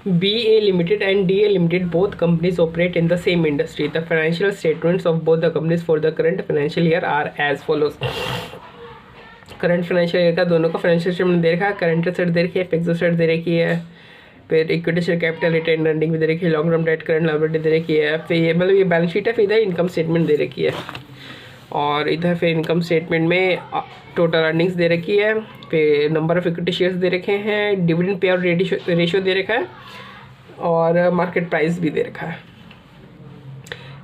BA Limited and DA Limited, both companies operate in the same industry. The financial statements of both the companies for the current financial year are as follows. Current financial year का दोनों का financial statement दे रखा है, current asset दे रखी है, fixed asset दे रखी है, फिर equity share capital, retain earning भी दे रखी है, long term debt, current liability दे रखी है, फिर ये मतलब ये बैलेंस शीट है, फिर इधर इनकम स्टेटमेंट दे रखी है, और इधर फिर इनकम स्टेटमेंट में टोटल अर्निंग्स दे रखी है, फिर नंबर ऑफ इक्विटी शेयर्स दे रखे हैं, डिविडेंड पे आउट रेशियो दे रखा है, और मार्केट प्राइस भी दे रखा है.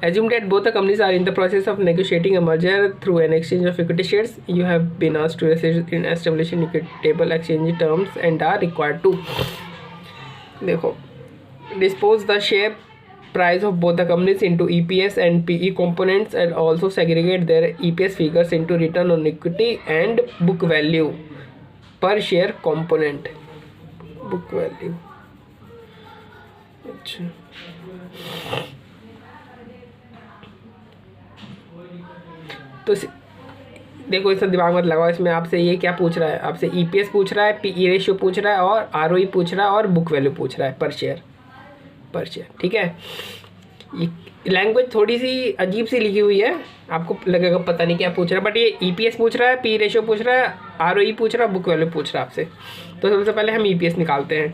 Assume that both the companies are in the process of negotiating a merger through an exchange of equity shares. You have been asked to assist in establishing equitable exchange terms and are required to देखो dispose the share price of both the companies into EPS and PE components and also segregate their EPS figures into return on equity and book value per share component. Book value. अच्छा तो देखो इसका दिमाग मत लगाओ, इसमें आपसे ये क्या पूछ रहा है, आपसे EPS पूछ रहा है, PE रेशियो पूछ रहा है, और ROE पूछ रहा है, और बुक वैल्यू पूछ रहा है पर शेयर. ठीक है. ये लैंग्वेज थोड़ी सी अजीब सी लिखी हुई है, आपको लगेगा पता नहीं क्या पूछ रहा है, बट ये EPS पूछ रहा है, PE रेशियो पूछ रहा है, ROE पूछ रहा है, बुक वैल्यू पूछ रहा है आपसे. तो सबसे पहले हम EPS निकालते हैं.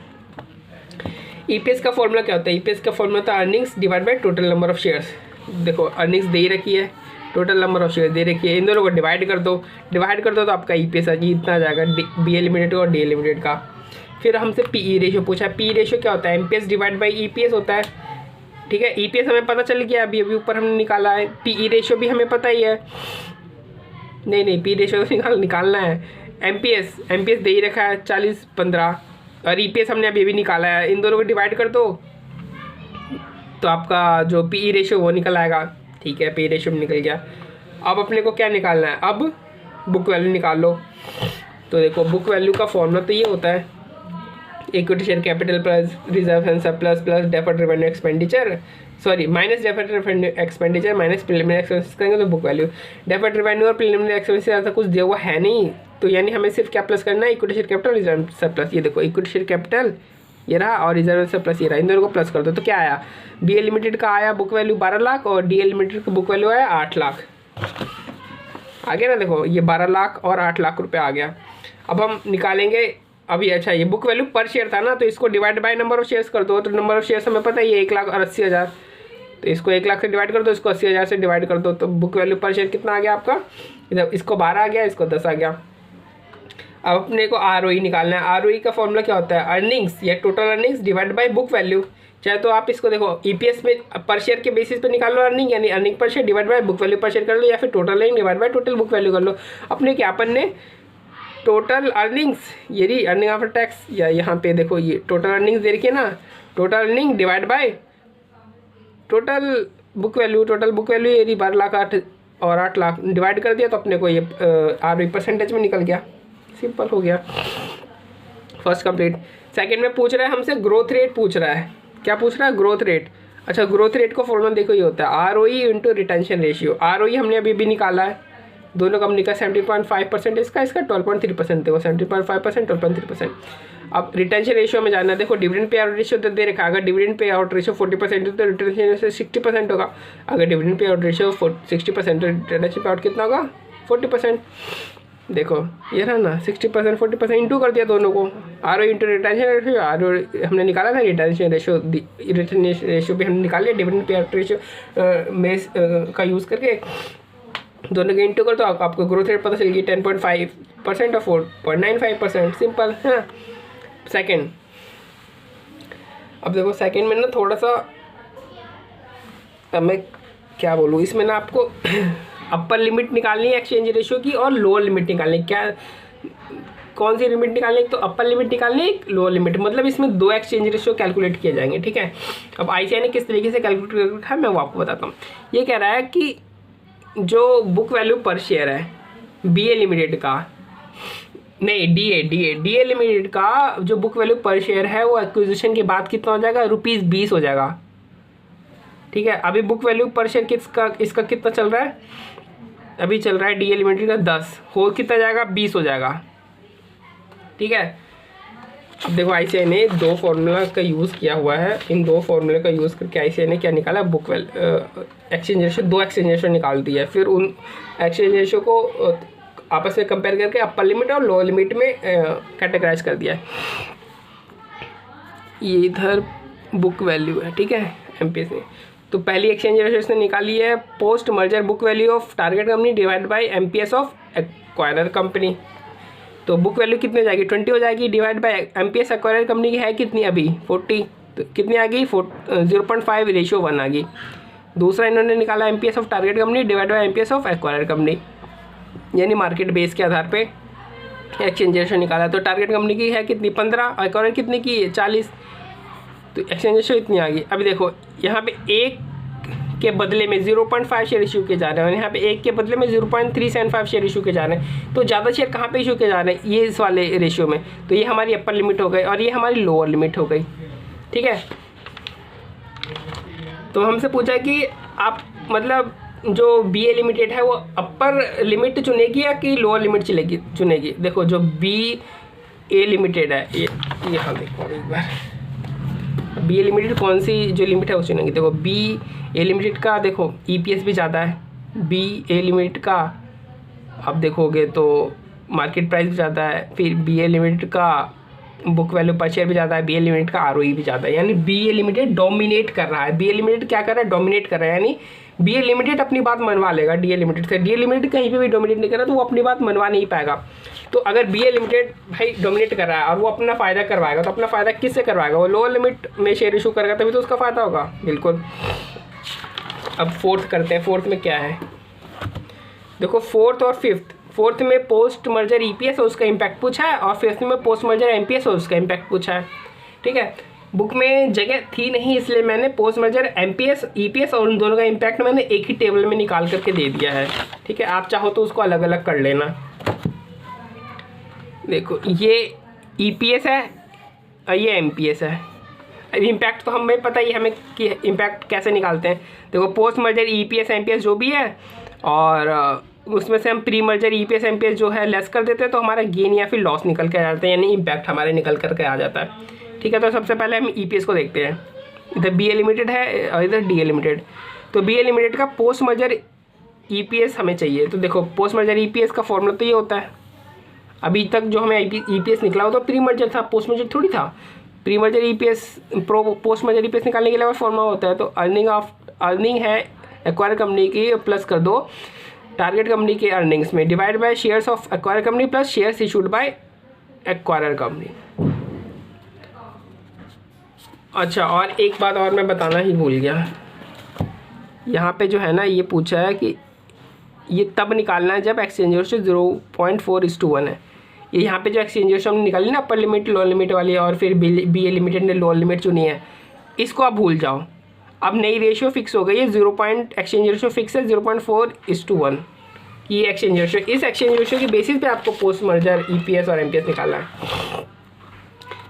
EPS का फॉर्मूला क्या होता है? EPS का फॉर्मूला होता है earnings divide by total number of shares. देखो अर्निंग्स दे ही रखी है, टोटल नंबर ऑफ शेयर दे रखी है, इन दोनों को डिवाइड कर दो तो आपका EPS इतना आ जाएगा, BA लिमिटेड और DA लिमिटेड का. फिर हमसे PE रेशियो पूछा है. PE रेशियो क्या होता है? MPS डिवाइड बाई EPS होता है. ठीक है, EPS हमें पता चल गया, अभी ऊपर हमने निकाला है. PE रेशियो भी हमें पता ही है. नहीं PE रेशियो निकालना है. MPS दे ही रखा है 40-15, और EPS हमने अभी निकाला है. इन दोनों को डिवाइड कर दो तो आपका जो PE रेशियो वो निकल आएगा. ठीक है, PE रेशियो निकल गया. अब अपने को क्या निकालना है? अब बुक वैल्यू निकाल लो. तो देखो बुक वैल्यू का फॉर्मूला तो ये होता है equity share capital plus reserve and surplus plus deferred revenue expenditure, sorry minus deferred revenue expenditure minus preliminary expenses करेंगे तो बुक वैल्यू. डेफर्ड रेवेन्यू और प्रीलिमिनरी एक्सपेंसेस ऐसा कुछ दिया हुआ है नहीं, तो यानी हमें सिर्फ क्या प्लस करना है? Equity share capital reserve surplus. ये देखो इक्विटी शेयर कैपिटल ये रहा, और रिजर्व सरप्लस ये रहा, इन दोनों को प्लस कर दो. तो क्या आया? BA लिमिटेड का आया बुक वैल्यू 12 लाख, और DA लिमिटेड का बुक वैल्यू आया 8 लाख. आ गया ना? देखो ये 12 लाख और 8 लाख रुपए आ गया. अब हम निकालेंगे अभी. अच्छा ये बुक वैल्यू पर शेयर था ना, तो इसको divide by number of shares कर दो. तो नंबर ऑफ शेयर्स हमें पता ही है 1,80,000, तो इसको 1 लाख से डिवाइड कर दो, इसको 80,000 से डिवाइड कर दो. तो बुक वैल्यू पर शेयर कितना आ गया आपका? इधर इसको 12 आ गया, इसको 10 आ गया. अब अपने को ROE निकालना है. ROE का फॉर्मूला क्या होता है? अर्निंग्स या total earnings divide by book value. चाहे तो आप इसको देखो EPS में पर शेयर के बेसिस पे निकाल लो अर्निंग, यानी earning per share divide by book value पर शेयर कर लो, या फिर total earning divide by total book value कर लो. अपने क्या अपन ने टोटल अर्निंग्स, ये रही अर्निंग आफ्टर टैक्स, या यहाँ पे देखो ये टोटल अर्निंग्स दे रखी है ना, total earning divide by total book value. Total book value ये रही 12 लाख 8 और 8 लाख डिवाइड कर दिया, तो अपने को ये ROE परसेंटेज में निकल गया. सिंपल हो गया. First complete. सेकंड में पूछ रहा है हमसे ग्रोथ रेट पूछ रहा है. क्या पूछ रहा है? Growth rate. अच्छा ग्रोथ रेट को फॉर्मूला देखो ये होता है ROE into retention ratio. ROE हमने अभी भी निकाला है, दोनों कंपनी का 17.5%, इसका 12.3%. देखो 17.5% 12.3%. अब रिटेंशन रेशियो में जाना है. देखो डिविडेंड पे आउट रेशियो दे रखा है. अगर डिविडेंड पे आउट रेशियो 40% है तो रिटेंशन रेशियो 60% होगा. अगर डिविडेंड पे आउट रेशियो 60% तो रिटेंशन पे आउट कितना होगा? 40%. देखो ये रहा ना 60% 40% इंटू कर दिया दोनों को. ROE into retention ratio. ROE हमने निकाला था, रिटेंशन रेशियो भी हमने निकाल लिया डिविडेंड पे आउट रेशियो में का यूज़ करके. दोनों के इंटू कर तो आपको ग्रोथ रेट पता चल गई 10.5% और 4.95%. सिंपल है ना. सेकेंड. अब देखो सेकेंड में ना थोड़ा सा, अब मैं क्या बोलूँ इसमें ना, आपको अपर लिमिट निकालनी है एक्सचेंज रेशियो की और लोअर लिमिट निकालनी है. क्या कौन सी लिमिट निकालनी है? तो अपर लिमिट निकालनी है, लोअर लिमिट. मतलब इसमें 2 एक्सचेंज रेशियो कैलकुलेट किए जाएंगे. ठीक है. अब ICAI ने किस तरीके से कैलकुलेट किया है मैं वो आपको बताता हूँ. ये कह रहा है कि जो बुक वैल्यू पर शेयर है BA लिमिटेड का, नहीं DA लिमिटेड का जो बुक वैल्यू पर शेयर है वो एक्विजिशन के बाद कितना हो जाएगा? ₹20 हो जाएगा. ठीक है. अभी बुक वैल्यू पर शेयर इसका कितना चल रहा है? अभी चल रहा है DA लिमिटेड का 10, हो कितना जाएगा? 20 हो जाएगा. ठीक है. अब देखो ICAI ने दो फार्मूला का यूज़ किया हुआ है, इन दो फार्मूले का यूज़ करके ICAI ने क्या निकाला, बुक वैल्यू एक्सचेंज रेशियो, दो एक्सचेंज रेशियो निकाल दिया है। फिर उन एक्सचेंज रेशियो को आपस में कंपेयर करके अपर लिमिट और लोअर लिमिट में कैटेगराइज कर दिया है। ये इधर बुक वैल्यू है, ठीक है, MPS ने। तो पहली एक्सचेंज रेशियो इसने निकाली है, post merger book value of target company divide by MPS of acquirer company. तो बुक वैल्यू कितनी हो जाएगी, 20 हो जाएगी, divide by MPS acquirer company की है कितनी अभी 40, तो कितनी आ गई 0.5 रेशियो 1 आ गई। दूसरा इन्होंने निकाला MPS of target company divide by MPS of acquirer company, यानी मार्केट बेस के आधार पे एक्सचेंज रेशियो निकाला। तो टारगेट कंपनी की है कितनी 15, एक्वायरर कितनी की 40, तो एक्सचेंज रेशियो इतनी आ गई। अभी देखो यहाँ पे एक के बदले में 0.5 शेयर इशू किए जा रहे हैं और यहाँ पे एक के बदले में 0.375 शेयर इशू किए जा रहे हैं। तो ज़्यादा शेयर कहाँ पे इशू किए जा रहे हैं, ये इस वाले रेशियो में। तो ये हमारी अपर लिमिट हो गई और ये हमारी लोअर लिमिट हो गई, ठीक है। तो हमसे पूछा कि आप मतलब जो BA लिमिटेड है वो अपर लिमिट चुनेगी या कि लोअर लिमिट चुनेगी। देखो जो BA लिमिटेड है ये हाँ देखो एक बार, BA लिमिटेड कौन सी जो लिमिट है वो चुनेंगे। देखो BA लिमिटेड का देखो EPS भी ज़्यादा है, BA लिमिटेड का आप देखोगे तो मार्केट प्राइस भी ज़्यादा है, फिर BA लिमिटेड का बुक वैल्यू पर शेयर भी ज़्यादा है, BA लिमिटेड का ROE भी ज़्यादा है। यानी BA लिमिटेड डोमिनेट कर रहा है, BA लिमिटेड क्या कर रहा है, डोमिनेट कर रहा है। यानी BA लिमिटेड अपनी बात मनवा लेगा DA लिमिटेड से, DA लिमिटेड कहीं पे भी डोमिनेट नहीं कर रहा तो वो अपनी बात मनवा नहीं पाएगा। तो अगर BA लिमिटेड भाई डोमिनेट कर रहा है और वो अपना फ़ायदा करवाएगा, तो अपना फ़ायदा किससे करवाएगा, वो लोअर लिमिट में शेयर इशू करेगा तभी तो उसका फ़ायदा होगा, बिल्कुल। अब फोर्थ करते हैं, फोर्थ में क्या है, देखो फोर्थ और फिफ्थ। फोर्थ में पोस्ट मर्जर EPS और उसका इम्पैक्ट पूछा है और फिफ्थ में पोस्ट मर्जर MPS और उसका इम्पैक्ट पूछा है, ठीक है। बुक में जगह थी नहीं इसलिए मैंने पोस्ट मर्जर MPS EPS और उन दोनों का इम्पैक्ट मैंने एक ही टेबल में निकाल करके दे दिया है, ठीक है। आप चाहो तो उसको अलग अलग कर लेना। देखो ये EPS है और ये MPS है। अब इम्पैक्ट तो हमें पता ही हमें कि इम्पैक्ट कैसे निकालते हैं। देखो पोस्ट मर्जर EPS MPS जो भी है और उसमें से हम प्री मर्जर EPS MPS जो है लेस कर देते हैं तो हमारा गेन या फिर लॉस निकल के आ जाता है, यानी इम्पैक्ट हमारे निकल करके आ जाता है, ठीक है। तो सबसे पहले हम EPS को देखते हैं। इधर BA लिमिटेड है और इधर DA लिमिटेड। तो BA लिमिटेड का पोस्ट मर्जर EPS हमें चाहिए। तो देखो पोस्ट मर्जर EPS का फॉर्मूला तो ये होता है, अभी तक जो हमें EPS निकला वो तो प्री मर्जर था, पोस्ट मर्जर थोड़ी था। Pre merger EPS post merger EPS निकालने के लिए फॉर्मूला होता है। तो अर्निंग है एक्वायर कंपनी की प्लस कर दो टारगेट कंपनी के अर्निंग्स में divide by shares of acquire company plus shares issued bye acquirer company. अच्छा और एक बात और मैं बताना ही भूल गया, यहाँ पे जो है ना ये पूछा है कि ये तब निकालना है जब एक्सचेंज रेशियो 0.4:1 है। ये यहाँ पे जो एक्सचेंज रेशियो हमने निकाली ना अपर लिमिट लोअर लिमिट वाली और फिर BA लिमिटेड ने लोअर लिमिट चुनी है, इसको आप भूल जाओ। अब नई रेशियो फिक्स हो गई है, एक्सचेंज रेशियो फिक्स है 0.4:1 ये एक्सचेंज रेशियो। इस एक्सचेंज रेशियो की बेसिस पे आपको पोस्ट मर्जर EPS और MPS निकालना है।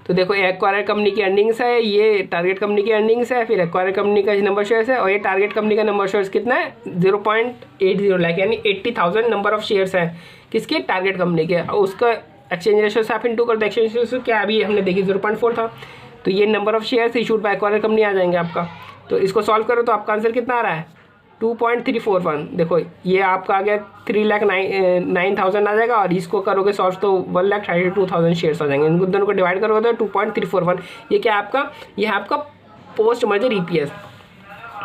तो देखो एक्वायर कंपनी की अर्निंग्स है, ये टारगेट कंपनी की अर्निंग्स है, फिर एक्वायर कंपनी का नंबर शेयर्स है और ये टारगेट कंपनी का नंबर शेयर्स कितना है 0.80 लाख, यानी 80,000 नंबर ऑफ शेयर्स हैं किसके, टारगेट कंपनी के। और उसका एक्सचेंज रेशियो से आप इंटू कर दो, एक्सचेंज रेशियो क्या अभी हमने देखी 0.4 था, तो ये number of shares issued by acquire company आ जाएंगे आपका। तो इसको सॉल्व करो तो आपका आंसर कितना आ रहा है 2.341। देखो ये आपका आ गया 3,09,000 आ जाएगा और इसको करोगे सॉल्व तो 1,32,000 शेयर्स आ जाएंगे। इनको दोनों को डिवाइड करोगे तो 2.341। ये क्या आपका, ये है आपका पोस्ट मर्जर EPS।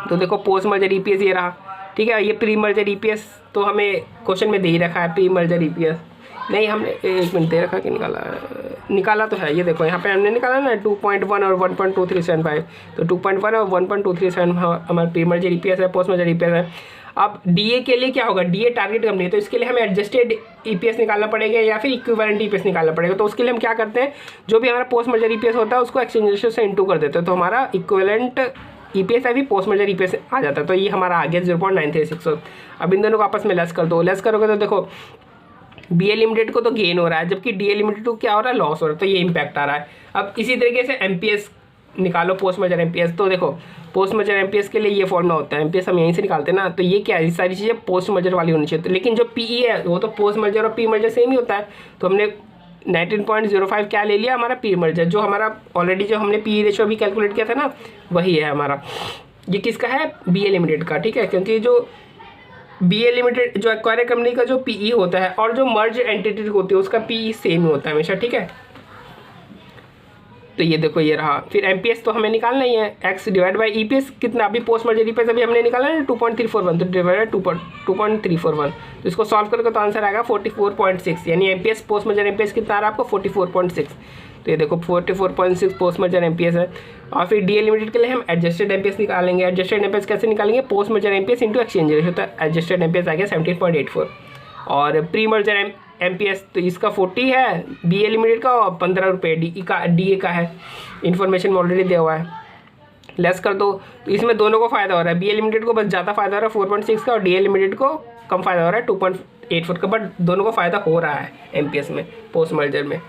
तो देखो पोस्ट मर्जर EPS ये रहा, ठीक है। ये प्री मर्जर EPS तो हमें क्वेश्चन में दे ही रखा है, प्री मर्जर EPS नहीं हमने 1 मिनट दे रखा कि निकाला तो है। ये देखो यहाँ पे हमने निकाला ना 2.1 और 1.2375, तो 2.1 और 1.237 हमारा प्री मर्जर EPS है, पोस्ट मर्जर EPS है। अब DA के लिए क्या होगा, DA टारगेट कंपनी है तो इसके लिए हमें एडजस्टेड EPS निकालना पड़ेगा या फिर इक्विवेलेंट EPS निकालना पड़ेगा। तो उसके लिए हम क्या करते हैं, जो भी हमारा पोस्ट मर्जर EPS होता है उसको एक्सचेंज रेशियो से इंटू कर देते हैं, तो हमारा इक्विवेलेंट EPS है भी पोस्ट मर्जर EPS आ जाता है। तो ये हमारा आ गया 0.936। अब इन दोनों को आपस में लेस कर दो, लेस करोगे तो देखो BA लिमिटेड को तो गेन हो रहा है जबकि DA लिमिटेड को क्या हो रहा है, लॉस हो रहा है, तो ये इम्पैक्ट आ रहा है। अब इसी तरीके से MPS निकालो, पोस्ट मर्जर MPS। तो देखो पोस्ट मर्जर MPS के लिए ये फॉर्मूला होता है, MPS हम यहीं से निकालते हैं ना, तो ये क्या है, सारी चीज़ें पोस्ट मर्जर वाली होनी चाहिए। लेकिन जो PE है वो तो पोस्ट मर्जर और प्री मर्जर सेम ही होता है, तो हमने 19.05 क्या ले लिया हमारा पी मर्जर, जो हमारा ऑलरेडी जो हमने पी रेशो अभी कैलकुलेट किया था ना वही है हमारा। ये किसका है, बी ए लिमिटेड का, ठीक है, क्योंकि जो बी ए लिमिटेड जो एक्वायरिंग कंपनी का जो पीई होता है और जो मर्ज एंटिटी होती है उसका पीई सेम ही होता है हमेशा, ठीक है। तो ये देखो ये रहा। फिर एमपीएस तो हमें निकालना ही है, एक्स डिवाइड बाई ईपीएस कितना, अभी पोस्ट मर्जर ईपीएस अभी हमने निकाला है 2.341, तो डिवाइड 2.341, तो इसको सॉल्व करके तो आंसर आएगा 44.6, यानी एमपीएस पोस्ट मर्जर एमपीएस कितना आ रहा है आपको 44.6। तो ये देखो 44.6 पोस्ट मर्जर एमपीएस है। और फिर डीए लिमिटेड के लिए हम एडजस्टेड एमपीएस निकालेंगे। एडजस्टेड एमपीएस कैसे निकालेंगे, post merger MPS into exchange ratio, तो एडजस्टेड एमपीएस आ गया 17.84। और प्री मर्जर एमपीएस तो इसका 40 है बीए लिमिटेड का, और 15 रुपये डीए का है, इन्फॉर्मेशन में ऑलरेडी दिया हुआ है। लेस कर दो तो इसमें दोनों को फायदा हो रहा है, बीए लिमिटेड को बस ज़्यादा फायदा हो रहा है 4.6 का, और डीए लिमिटेड को कम फायदा हो रहा है 2.84 का, बट दोनों को फायदा हो रहा है एमपीएस में पोस्ट मर्जर में।